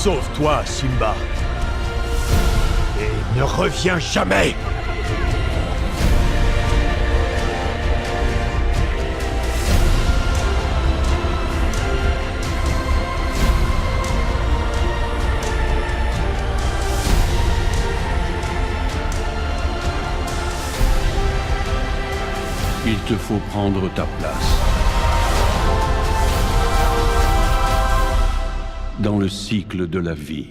Sauve-toi, Simba. Et ne reviens jamais. Il te faut prendre ta place. Dans le cycle de la vie.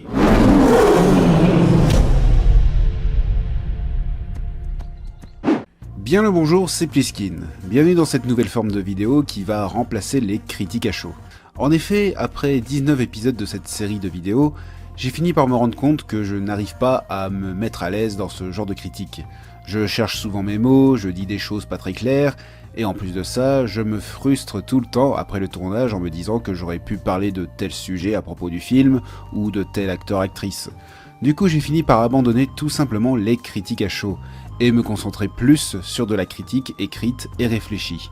Bien le bonjour, c'est Pliskin. Bienvenue dans cette nouvelle forme de vidéo qui va remplacer les critiques à chaud. En effet, après 19 épisodes de cette série de vidéos, j'ai fini par me rendre compte que je n'arrive pas à me mettre à l'aise dans ce genre de critiques. Je cherche souvent mes mots, je dis des choses pas très claires, et en plus de ça, je me frustre tout le temps après le tournage en me disant que j'aurais pu parler de tel sujet à propos du film, ou de tel acteur-actrice. Du coup, j'ai fini par abandonner tout simplement les critiques à chaud, et me concentrer plus sur de la critique écrite et réfléchie.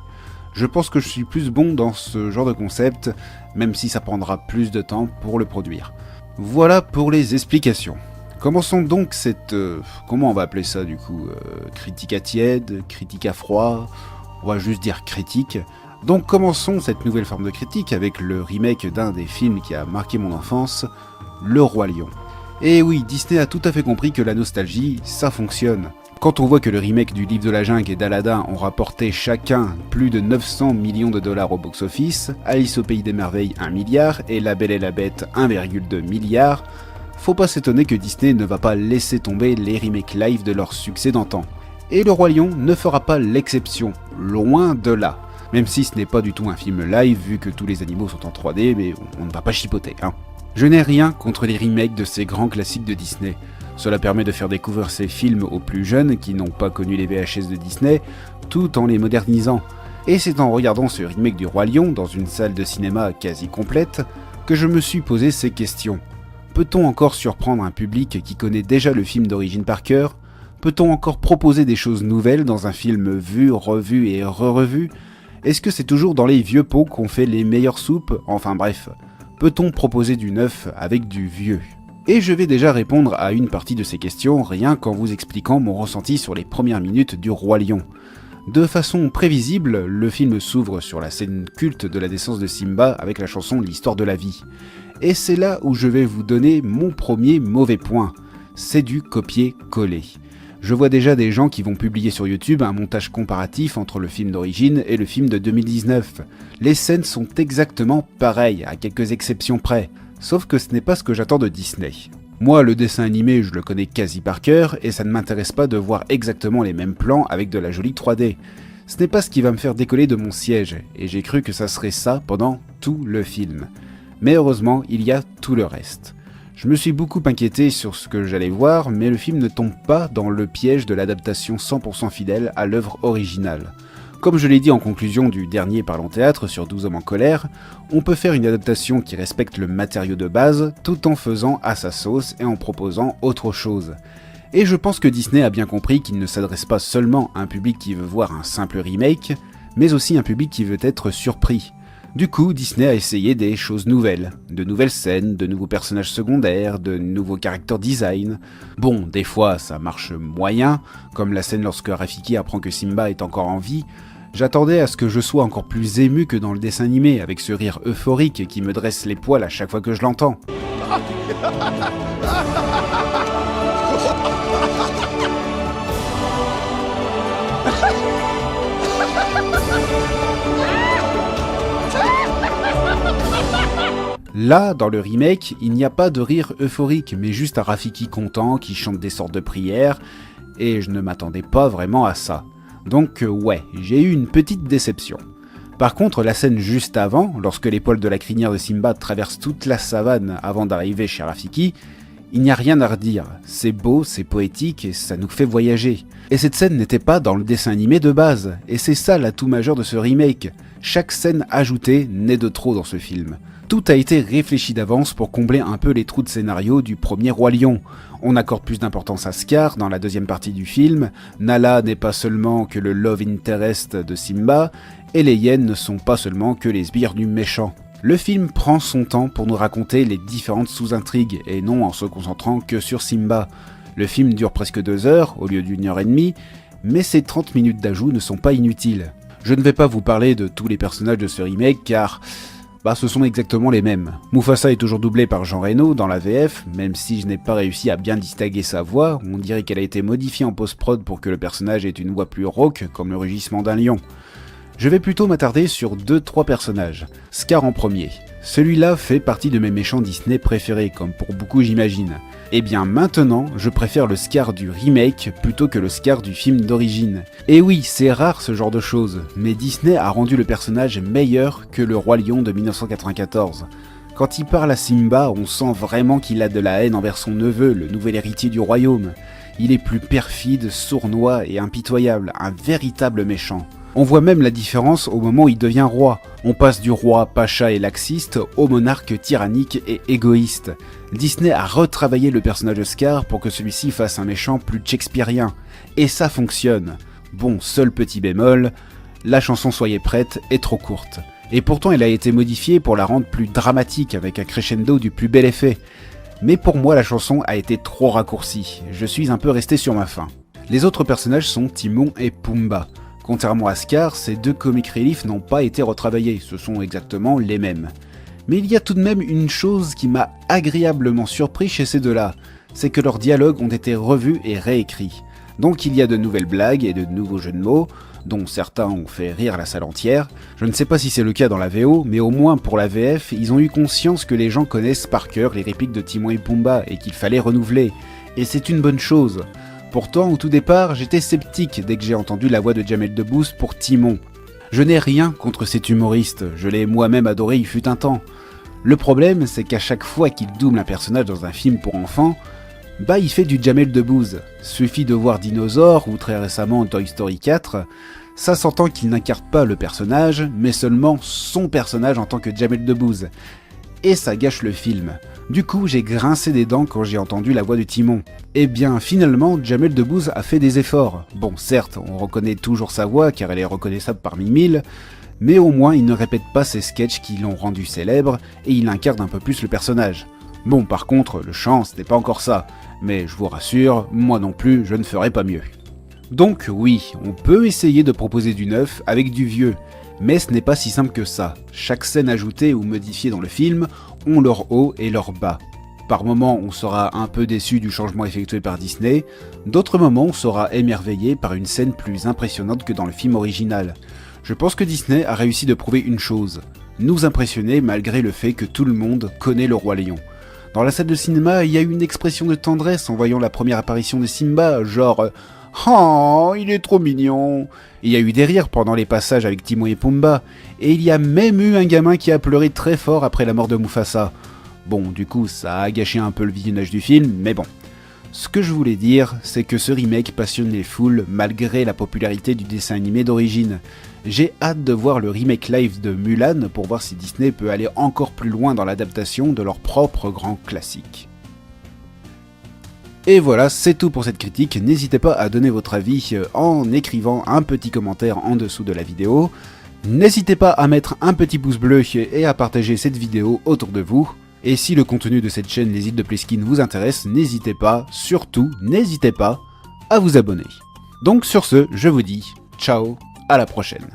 Je pense que je suis plus bon dans ce genre de concept, même si ça prendra plus de temps pour le produire. Voilà pour les explications. Commençons donc cette... comment on va appeler ça du coup critique à tiède, critique à froid, on va juste dire critique. Donc commençons cette nouvelle forme de critique avec le remake d'un des films qui a marqué mon enfance, Le Roi Lion. Et oui, Disney a tout à fait compris que la nostalgie, ça fonctionne. Quand on voit que le remake du Livre de la Jungle et d'Aladin ont rapporté chacun plus de 900 millions de dollars au box-office, Alice au Pays des Merveilles 1 milliard et La Belle et la Bête 1,2 milliard, faut pas s'étonner que Disney ne va pas laisser tomber les remakes live de leur succès d'antan. Et Le Roi Lion ne fera pas l'exception, loin de là. Même si ce n'est pas du tout un film live vu que tous les animaux sont en 3D, mais on ne va pas chipoter, hein. Je n'ai rien contre les remakes de ces grands classiques de Disney. Cela permet de faire découvrir ces films aux plus jeunes qui n'ont pas connu les VHS de Disney, tout en les modernisant. Et c'est en regardant ce remake du Roi Lion dans une salle de cinéma quasi complète que je me suis posé ces questions. Peut-on encore surprendre un public qui connaît déjà le film d'origine par cœur ? Peut-on encore proposer des choses nouvelles dans un film vu, revu et re-revu ? Est-ce que c'est toujours dans les vieux pots qu'on fait les meilleures soupes ? Enfin bref, peut-on proposer du neuf avec du vieux ? Et je vais déjà répondre à une partie de ces questions rien qu'en vous expliquant mon ressenti sur les premières minutes du Roi Lion. De façon prévisible, le film s'ouvre sur la scène culte de la naissance de Simba avec la chanson L'Histoire de la vie. Et c'est là où je vais vous donner mon premier mauvais point. C'est du copier-coller. Je vois déjà des gens qui vont publier sur YouTube un montage comparatif entre le film d'origine et le film de 2019. Les scènes sont exactement pareilles, à quelques exceptions près. Sauf que ce n'est pas ce que j'attends de Disney. Moi, le dessin animé, je le connais quasi par cœur, et ça ne m'intéresse pas de voir exactement les mêmes plans avec de la jolie 3D. Ce n'est pas ce qui va me faire décoller de mon siège, et j'ai cru que ça serait ça pendant tout le film. Mais heureusement, il y a tout le reste. Je me suis beaucoup inquiété sur ce que j'allais voir, mais le film ne tombe pas dans le piège de l'adaptation 100% fidèle à l'œuvre originale. Comme je l'ai dit en conclusion du dernier Parlons Théâtre sur 12 hommes en colère, on peut faire une adaptation qui respecte le matériau de base tout en faisant à sa sauce et en proposant autre chose. Et je pense que Disney a bien compris qu'il ne s'adresse pas seulement à un public qui veut voir un simple remake, mais aussi un public qui veut être surpris. Du coup, Disney a essayé des choses nouvelles, de nouvelles scènes, de nouveaux personnages secondaires, de nouveaux character design. Bon, des fois ça marche moyen, comme la scène lorsque Rafiki apprend que Simba est encore en vie. J'attendais à ce que je sois encore plus ému que dans le dessin animé, avec ce rire euphorique qui me dresse les poils à chaque fois que je l'entends. Là, dans le remake, il n'y a pas de rire euphorique, mais juste un Rafiki content qui chante des sortes de prières, et je ne m'attendais pas vraiment à ça. Donc ouais, j'ai eu une petite déception. Par contre, la scène juste avant, lorsque les poils de la crinière de Simba traversent toute la savane avant d'arriver chez Rafiki, il n'y a rien à redire. C'est beau, c'est poétique, et ça nous fait voyager. Et cette scène n'était pas dans le dessin animé de base, et c'est ça l'atout majeur de ce remake. Chaque scène ajoutée n'est de trop dans ce film. Tout a été réfléchi d'avance pour combler un peu les trous de scénario du premier Roi Lion. On accorde plus d'importance à Scar dans la deuxième partie du film, Nala n'est pas seulement que le love interest de Simba, et les hyènes ne sont pas seulement que les sbires du méchant. Le film prend son temps pour nous raconter les différentes sous-intrigues, et non en se concentrant que sur Simba. Le film dure presque 2 heures, au lieu d'1 h 30, mais ces 30 minutes d'ajout ne sont pas inutiles. Je ne vais pas vous parler de tous les personnages de ce remake, car ce sont exactement les mêmes. Mufasa est toujours doublé par Jean Reno dans la VF, même si je n'ai pas réussi à bien distinguer sa voix, on dirait qu'elle a été modifiée en post-prod pour que le personnage ait une voix plus rauque, comme le rugissement d'un lion. Je vais plutôt m'attarder sur 2-3 personnages. Scar en premier. Celui-là fait partie de mes méchants Disney préférés, comme pour beaucoup j'imagine. Et bien maintenant, je préfère le Scar du remake plutôt que le Scar du film d'origine. Et oui, c'est rare ce genre de choses, mais Disney a rendu le personnage meilleur que le Roi Lion de 1994. Quand il parle à Simba, on sent vraiment qu'il a de la haine envers son neveu, le nouvel héritier du royaume. Il est plus perfide, sournois et impitoyable, un véritable méchant. On voit même la différence au moment où il devient roi. On passe du roi pacha et laxiste au monarque tyrannique et égoïste. Disney a retravaillé le personnage de Scar pour que celui-ci fasse un méchant plus shakespearien. Et ça fonctionne. Bon, seul petit bémol, la chanson Soyez prête est trop courte. Et pourtant elle a été modifiée pour la rendre plus dramatique avec un crescendo du plus bel effet. Mais pour moi la chanson a été trop raccourcie. Je suis un peu resté sur ma faim. Les autres personnages sont Timon et Pumba. Contrairement à Scar, ces 2 comic relief n'ont pas été retravaillés, ce sont exactement les mêmes. Mais il y a tout de même une chose qui m'a agréablement surpris chez ces 2-là, c'est que leurs dialogues ont été revus et réécrits. Donc il y a de nouvelles blagues et de nouveaux jeux de mots, dont certains ont fait rire la salle entière. Je ne sais pas si c'est le cas dans la VO, mais au moins pour la VF, ils ont eu conscience que les gens connaissent par cœur les répliques de Timon et Pumba et qu'il fallait renouveler. Et c'est une bonne chose. Pourtant, au tout départ, j'étais sceptique dès que j'ai entendu la voix de Jamel Debbouze pour Timon. Je n'ai rien contre cet humoriste, je l'ai moi-même adoré il fut un temps. Le problème, c'est qu'à chaque fois qu'il double un personnage dans un film pour enfants, il fait du Jamel Debbouze. Suffit de voir Dinosaure ou très récemment Toy Story 4, ça s'entend qu'il n'incarne pas le personnage, mais seulement son personnage en tant que Jamel Debbouze. Et ça gâche le film. Du coup, j'ai grincé des dents quand j'ai entendu la voix de Timon. Et bien, finalement, Jamel Debbouze a fait des efforts. Bon, certes, on reconnaît toujours sa voix car elle est reconnaissable parmi 1000, mais au moins il ne répète pas ses sketchs qui l'ont rendu célèbre et il incarne un peu plus le personnage. Bon, par contre, le chant, ce n'est pas encore ça, mais je vous rassure, moi non plus, je ne ferai pas mieux. Donc oui, on peut essayer de proposer du neuf avec du vieux, mais ce n'est pas si simple que ça. Chaque scène ajoutée ou modifiée dans le film ont leur haut et leur bas. Par moments, on sera un peu déçu du changement effectué par Disney, d'autres moments, on sera émerveillé par une scène plus impressionnante que dans le film original. Je pense que Disney a réussi de prouver une chose, nous impressionner malgré le fait que tout le monde connaît le Roi Lion. Dans la salle de cinéma, il y a eu une expression de tendresse en voyant la première apparition de Simba, genre « Oh, il est trop mignon !» Il y a eu des rires pendant les passages avec Timon et Pumba, et il y a même eu un gamin qui a pleuré très fort après la mort de Mufasa. Bon, du coup, ça a gâché un peu le visionnage du film, mais bon. Ce que je voulais dire, c'est que ce remake passionne les foules malgré la popularité du dessin animé d'origine. J'ai hâte de voir le remake live de Mulan pour voir si Disney peut aller encore plus loin dans l'adaptation de leur propre grand classique. Et voilà, c'est tout pour cette critique, n'hésitez pas à donner votre avis en écrivant un petit commentaire en dessous de la vidéo. N'hésitez pas à mettre un petit pouce bleu et à partager cette vidéo autour de vous. Et si le contenu de cette chaîne Les Îles de Pliskin vous intéresse, n'hésitez pas, surtout n'hésitez pas, à vous abonner. Donc sur ce, je vous dis ciao, à la prochaine.